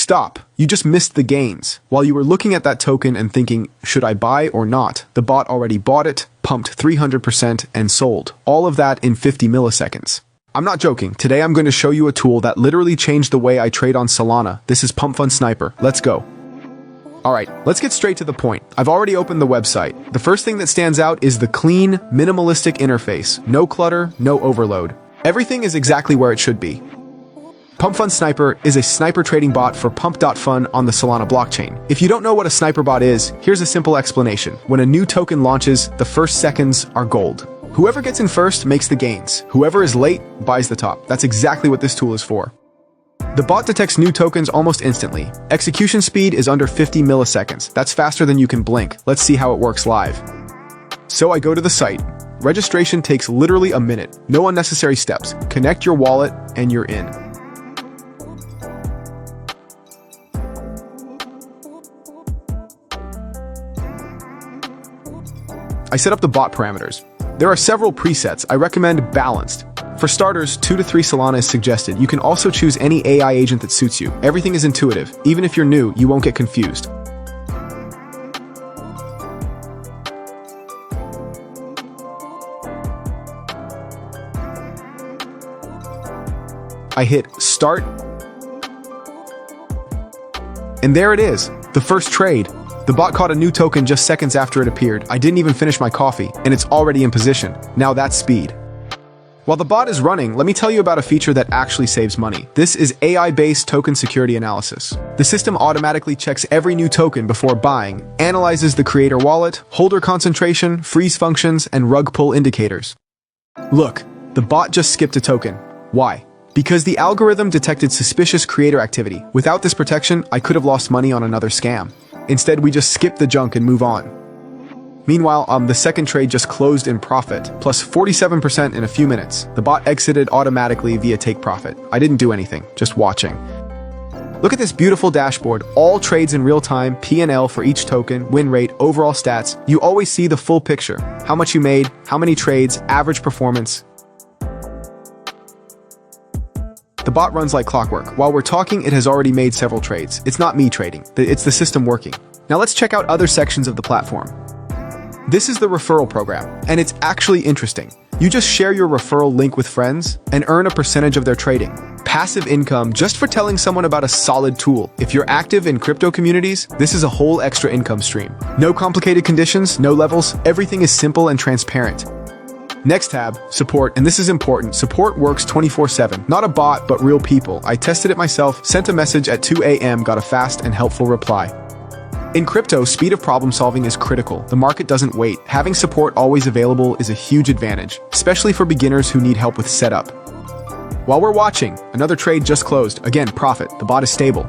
Stop. You just missed the gains. While you were looking at that token and thinking, should I buy or not? The bot already bought it, pumped 300%, and sold. All of that in 50 milliseconds. I'm not joking. Today I'm going to show you a tool that literally changed the way I trade on Solana. This is Solana Sniper. Let's go. Alright, let's get straight to the point. I've already opened the website. The first thing that stands out is the clean, minimalistic interface. No clutter, no overload. Everything is exactly where it should be. Solana Sniper is a sniper trading bot for Pump.Fun on the Solana blockchain. If you don't know what a sniper bot is, here's a simple explanation. When a new token launches, the first seconds are gold. Whoever gets in first makes the gains. Whoever is late buys the top. That's exactly what this tool is for. The bot detects new tokens almost instantly. Execution speed is under 50 milliseconds. That's faster than you can blink. Let's see how it works live. So I go to the site. Registration takes literally a minute. No unnecessary steps. Connect your wallet and you're in. I set up the bot parameters. There are several presets. I recommend balanced. For starters, 2 to 3 Solana is suggested. You can also choose any AI agent that suits you. Everything is intuitive. Even if you're new, you won't get confused. I hit start. And there it is, the first trade. The bot caught a new token just seconds after it appeared. I didn't even finish my coffee, and it's already in position. Now that's speed. While the bot is running, let me tell you about a feature that actually saves money. This is AI-based token security analysis. The system automatically checks every new token before buying, analyzes the creator wallet, holder concentration, freeze functions, and rug pull indicators. Look, the bot just skipped a token. Why? Because the algorithm detected suspicious creator activity. Without this protection, I could have lost money on another scam. Instead, we just skip the junk and move on. Meanwhile, the second trade just closed in profit, plus 47% in a few minutes. The bot exited automatically via take profit. I didn't do anything, just watching. Look at this beautiful dashboard. All trades in real time, P&L for each token, win rate, overall stats. You always see the full picture. How much you made, how many trades, average performance. The bot runs like clockwork. While we're talking, it has already made several trades. It's not me trading. It's the system working. Now let's check out other sections of the platform. This is the referral program, and it's actually interesting. You just share your referral link with friends and earn a percentage of their trading. Passive income just for telling someone about a solid tool. If you're active in crypto communities, this is a whole extra income stream. No complicated conditions, no levels, everything is simple and transparent. Next tab, support, and this is important. Support works 24/7. Not a bot, but real people. I tested it myself, sent a message at 2 a.m., got a fast and helpful reply. In crypto, speed of problem solving is critical. The market doesn't wait. Having support always available is a huge advantage, especially for beginners who need help with setup. While we're watching, another trade just closed. Again, profit. The bot is stable.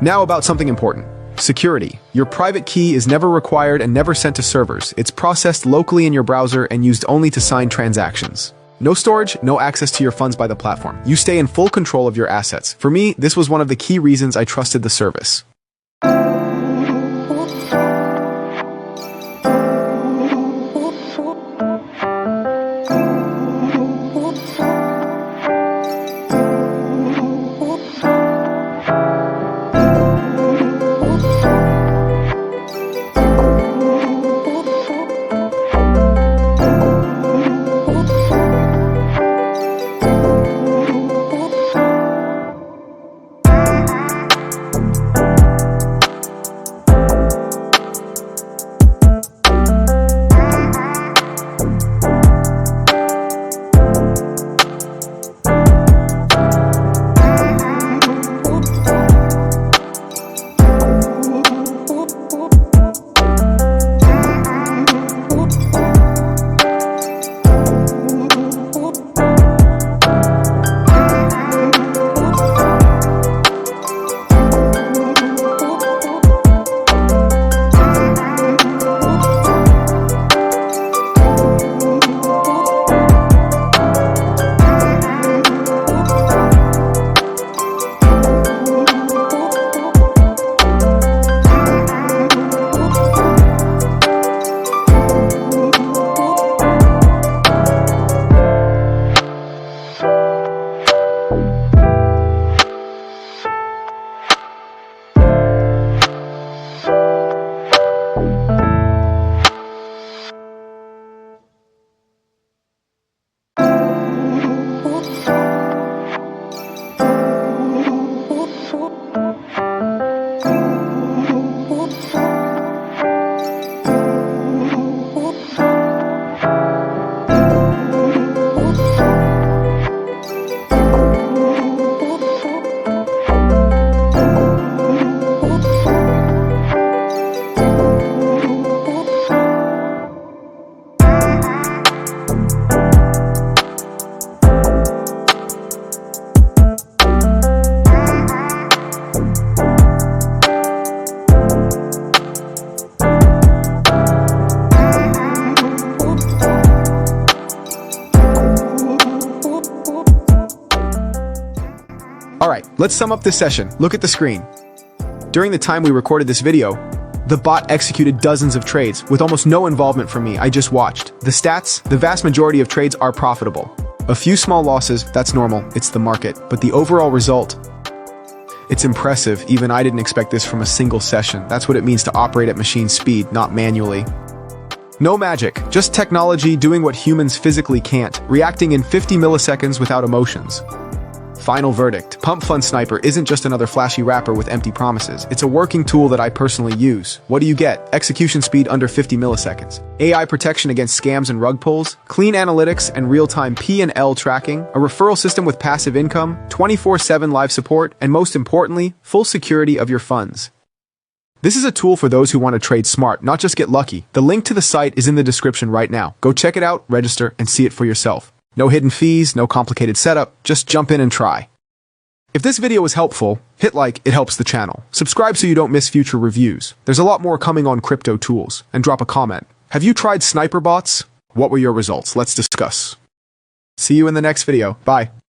Now about something important. Security. Your private key is never required and never sent to servers. It's processed locally in your browser and used only to sign transactions. No storage, no access to your funds by the platform. You stay in full control of your assets. For me, this was one of the key reasons I trusted the service. Let's sum up this session. Look at the screen. During the time we recorded this video, the bot executed dozens of trades with almost no involvement from me. I just watched. The stats, the vast majority of trades are profitable. A few small losses, that's normal, it's the market. But the overall result, it's impressive. Even I didn't expect this from a single session. That's what it means to operate at machine speed, not manually. No magic, just technology doing what humans physically can't, reacting in 50 milliseconds without emotions. Final verdict, Pump Fund Sniper isn't just another flashy wrapper with empty promises. It's a working tool that I personally use. What do you get? Execution speed under 50 milliseconds. AI protection against scams and rug pulls, clean analytics and real-time P&L tracking, a referral system with passive income, 24/7 live support, and most importantly, full security of your funds. This is a tool for those who want to trade smart, not just get lucky. The link to the site is in the description right now. Go check it out, register, and see it for yourself. No hidden fees, no complicated setup, just jump in and try. If this video was helpful, hit like, it helps the channel. Subscribe so you don't miss future reviews. There's a lot more coming on crypto tools. And drop a comment. Have you tried sniper bots? What were your results? Let's discuss. See you in the next video. Bye.